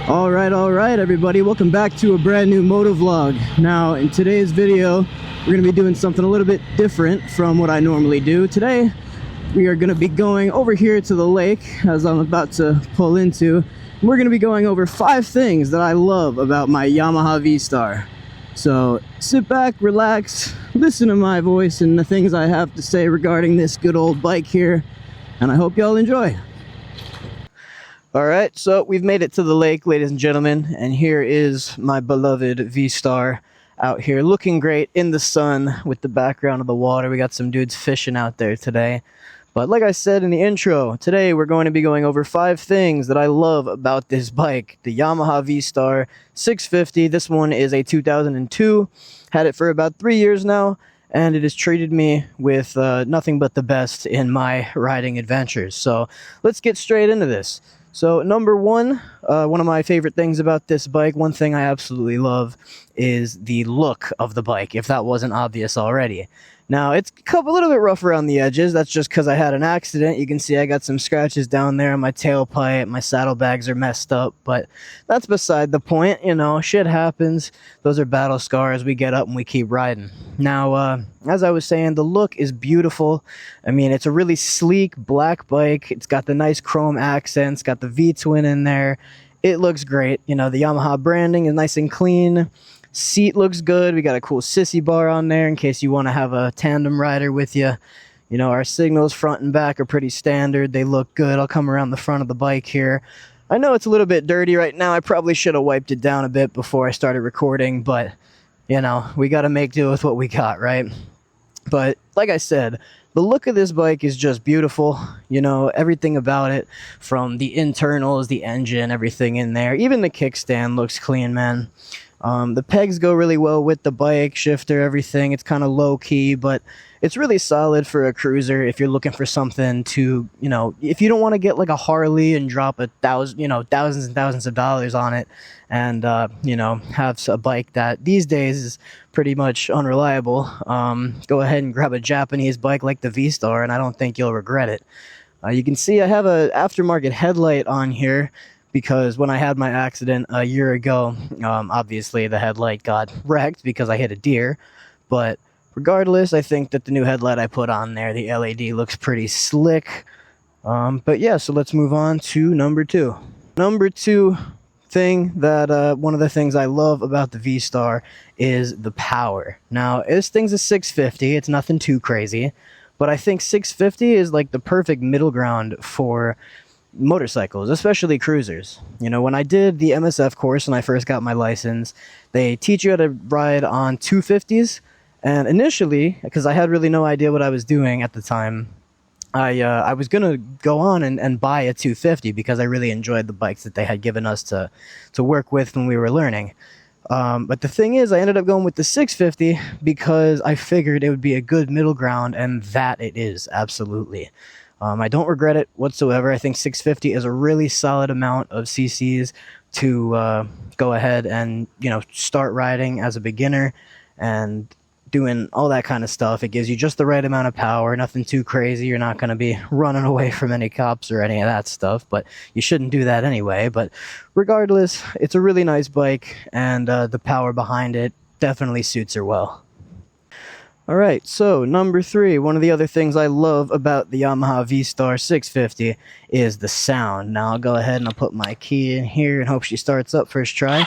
All right, everybody. Welcome back to a brand new motovlog. Now, in today's video, we're going to be doing something a little bit different from what I normally do. Today, we are going to be going over here to the lake, as I'm about to pull into. We're going to be going over 5 things that I love about my Yamaha V-Star. So, sit back, relax, listen to my voice and the things I have to say regarding this good old bike here, and I hope y'all enjoy. Alright, so we've made it to the lake, ladies and gentlemen, and here is my beloved V-Star out here looking great in the sun with the background of the water. We got some dudes fishing out there today. But like I said in the intro, today we're going to be going over 5 things that I love about this bike, the Yamaha V-Star 650. This one is a 2002, had it for about 3 years now, and it has treated me with nothing but the best in my riding adventures. So let's get straight into this. So number one of my favorite things about this bike, one thing I absolutely love, is the look of the bike, if that wasn't obvious already. Now, it's a little bit rough around the edges. That's just because I had an accident. You can see I got some scratches down there on my tailpipe. My saddlebags are messed up, but that's beside the point. You know, shit happens. Those are battle scars. We get up and we keep riding. Now, as I was saying, the look is beautiful. I mean, it's a really sleek black bike. It's got the nice chrome accents, got the V-twin in there. It looks great. You know, the Yamaha branding is nice and clean. Seat looks good. We got a cool sissy bar on there in case you want to have a tandem rider with you. You know, our signals front and back are pretty standard. They look good. I'll come around the front of the bike here. I know it's a little bit dirty right now. I probably should have wiped it down a bit before I started recording, but, you know, we got to make do with what we got, right? But like I said, the look of this bike is just beautiful. You know, everything about it, from the internals, the engine, everything in there. Even the kickstand looks clean, man. The pegs go really well with the bike, shifter, everything. It's kind of low-key, but it's really solid for a cruiser if you're looking for something to, you know, if you don't want to get like a Harley and drop thousands and thousands of dollars on it and, you know, have a bike that these days is pretty much unreliable, go ahead and grab a Japanese bike like the V-Star, and I don't think you'll regret it. You can see I have a aftermarket headlight on here, because when I had my accident a year ago, obviously the headlight got wrecked because I hit a deer. But regardless, I think that the new headlight I put on there, the LED, looks pretty slick. But yeah, so let's move on to number 2. Number 2 thing that, one of the things I love about the V-Star is the power. Now, this thing's a 650. It's nothing too crazy. But I think 650 is like the perfect middle ground for motorcycles, especially cruisers. You know, when I did the MSF course when I first got my license, they teach you how to ride on 250s, and initially, because I had really no idea what I was doing at the time, I was gonna go on and buy a 250 because I really enjoyed the bikes that they had given us to work with when we were learning. But the thing is, I ended up going with the 650 because I figured it would be a good middle ground, and that it is, absolutely. I don't regret it whatsoever. I think 650 is a really solid amount of cc's to go ahead and, you know, start riding as a beginner and doing all that kind of stuff. It gives you just the right amount of power, nothing too crazy. You're not going to be running away from any cops or any of that stuff, but you shouldn't do that anyway. But regardless, it's a really nice bike, and the power behind it definitely suits her well. Alright, so number 3, one of the other things I love about the Yamaha V-Star 650 is the sound. Now I'll go ahead and I'll put my key in here and hope she starts up first try.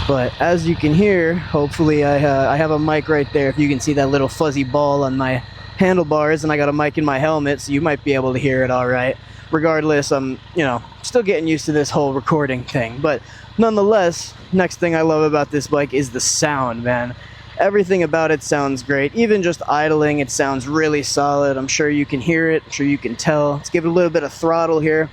But as you can hear, hopefully I have a mic right there. If you can see that little fuzzy ball on my handlebars, and I got a mic in my helmet, so you might be able to hear it alright. Regardless, I'm, you know, still getting used to this whole recording thing. But nonetheless, next thing I love about this bike is the sound, man. Everything about it sounds great. Even just idling, it sounds really solid. I'm sure you can hear it. I'm sure you can tell. Let's give it a little bit of throttle here.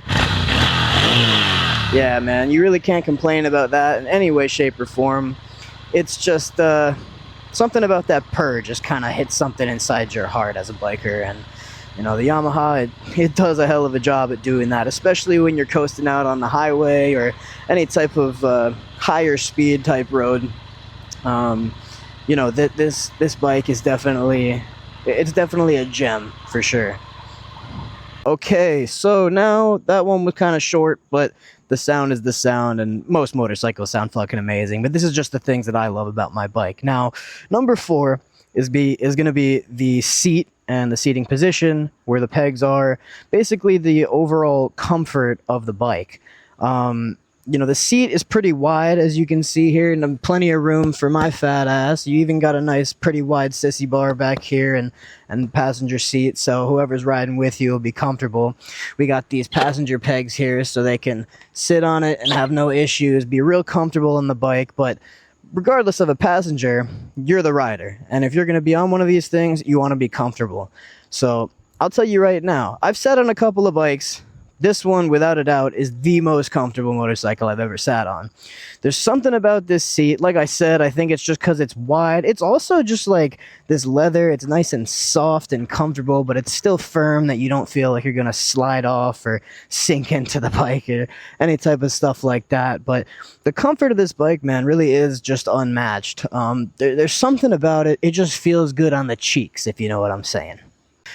Yeah, man, you really can't complain about that in any way, shape, or form. It's just something about that purr just kind of hits something inside your heart as a biker. And, you know, the Yamaha, it does a hell of a job at doing that, especially when you're coasting out on the highway or any type of higher speed type road. You know, this bike is definitely a gem for sure. Okay, so now that one was kind of short, but the sound is the sound, and most motorcycles sound fucking amazing. But this is just the things that I love about my bike. Now, number 4 is going to be the seat and the seating position, where the pegs are, basically the overall comfort of the bike. You know, the seat is pretty wide, as you can see here, and plenty of room for my fat ass. You even got a nice, pretty wide sissy bar back here and passenger seat, so whoever's riding with you will be comfortable. We got these passenger pegs here so they can sit on it and have no issues, be real comfortable on the bike. But regardless of a passenger, you're the rider, and if you're going to be on one of these things, you want to be comfortable. So I'll tell you right now, I've sat on a couple of bikes. This one, without a doubt, is the most comfortable motorcycle I've ever sat on. There's something about this seat. Like I said, I think it's just because it's wide. It's also just like this leather. It's nice and soft and comfortable, but it's still firm, that you don't feel like you're going to slide off or sink into the bike or any type of stuff like that. But the comfort of this bike, man, really is just unmatched. There's something about it. It just feels good on the cheeks, if you know what I'm saying.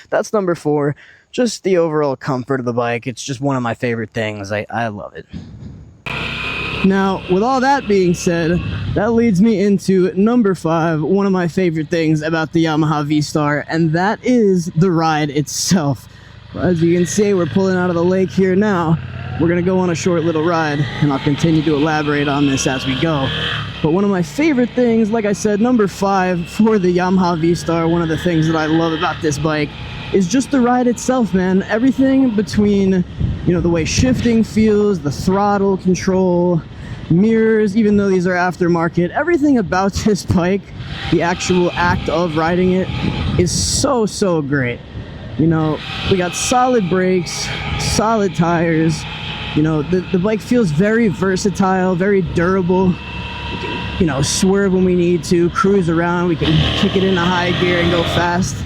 That's number 4. Just the overall comfort of the bike. It's just one of my favorite things. I love it. Now, with all that being said, that leads me into number 5, one of my favorite things about the Yamaha V-Star, and that is the ride itself. As you can see, we're pulling out of the lake here now. We're going to go on a short little ride, and I'll continue to elaborate on this as we go. But one of my favorite things, like I said, number 5 for the Yamaha V-Star, one of the things that I love about this bike is just the ride itself, man. Everything between, you know, the way shifting feels, the throttle control, mirrors, even though these are aftermarket, everything about this bike, the actual act of riding it, is so great. You know, we got solid brakes, solid tires. You know, the bike feels very versatile, very durable. We can, you know, swerve when we need to, cruise around, we can kick it into high gear and go fast.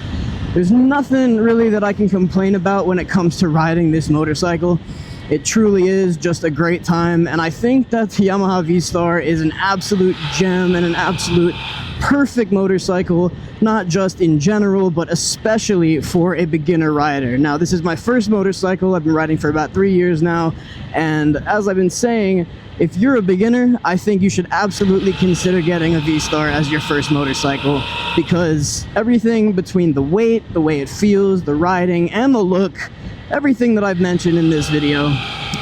There's nothing really that I can complain about when it comes to riding this motorcycle. It truly is just a great time, and I think that the Yamaha V-Star is an absolute gem and an absolute perfect motorcycle, not just in general, but especially for a beginner rider. Now, this is my first motorcycle. I've been riding for about 3 years now, and as I've been saying, if you're a beginner, I think you should absolutely consider getting a V-Star as your first motorcycle, because everything between the weight, the way it feels, the riding, and the look, everything that I've mentioned in this video,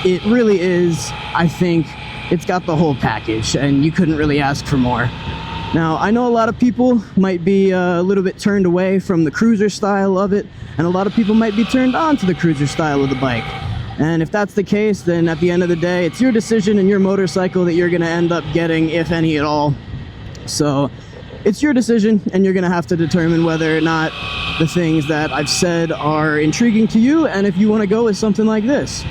it really is, I think, it's got the whole package, and you couldn't really ask for more. Now, I know a lot of people might be a little bit turned away from the cruiser style of it, and a lot of people might be turned on to the cruiser style of the bike. And if that's the case, then at the end of the day, it's your decision and your motorcycle that you're going to end up getting, if any at all. So it's your decision, and you're going to have to determine whether or not the things that I've said are intriguing to you, and if you want to go with something like this.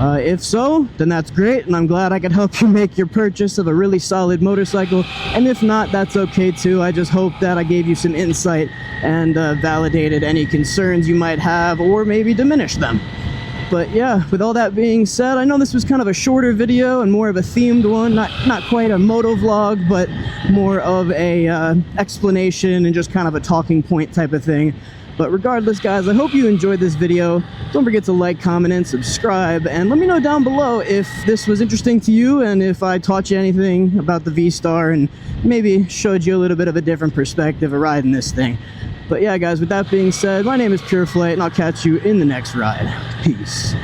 If so, then that's great, and I'm glad I could help you make your purchase of a really solid motorcycle. And if not, that's okay too. I just hope that I gave you some insight and validated any concerns you might have, or maybe diminished them. But yeah, with all that being said, I know this was kind of a shorter video and more of a themed one, not quite a motovlog, but more of a explanation and just kind of a talking point type of thing. But regardless, guys, I hope you enjoyed this video. Don't forget to like, comment, and subscribe, and let me know down below if this was interesting to you and if I taught you anything about the V-Star and maybe showed you a little bit of a different perspective of riding this thing. But yeah, guys, with that being said, my name is PureFlight, and I'll catch you in the next ride. Peace.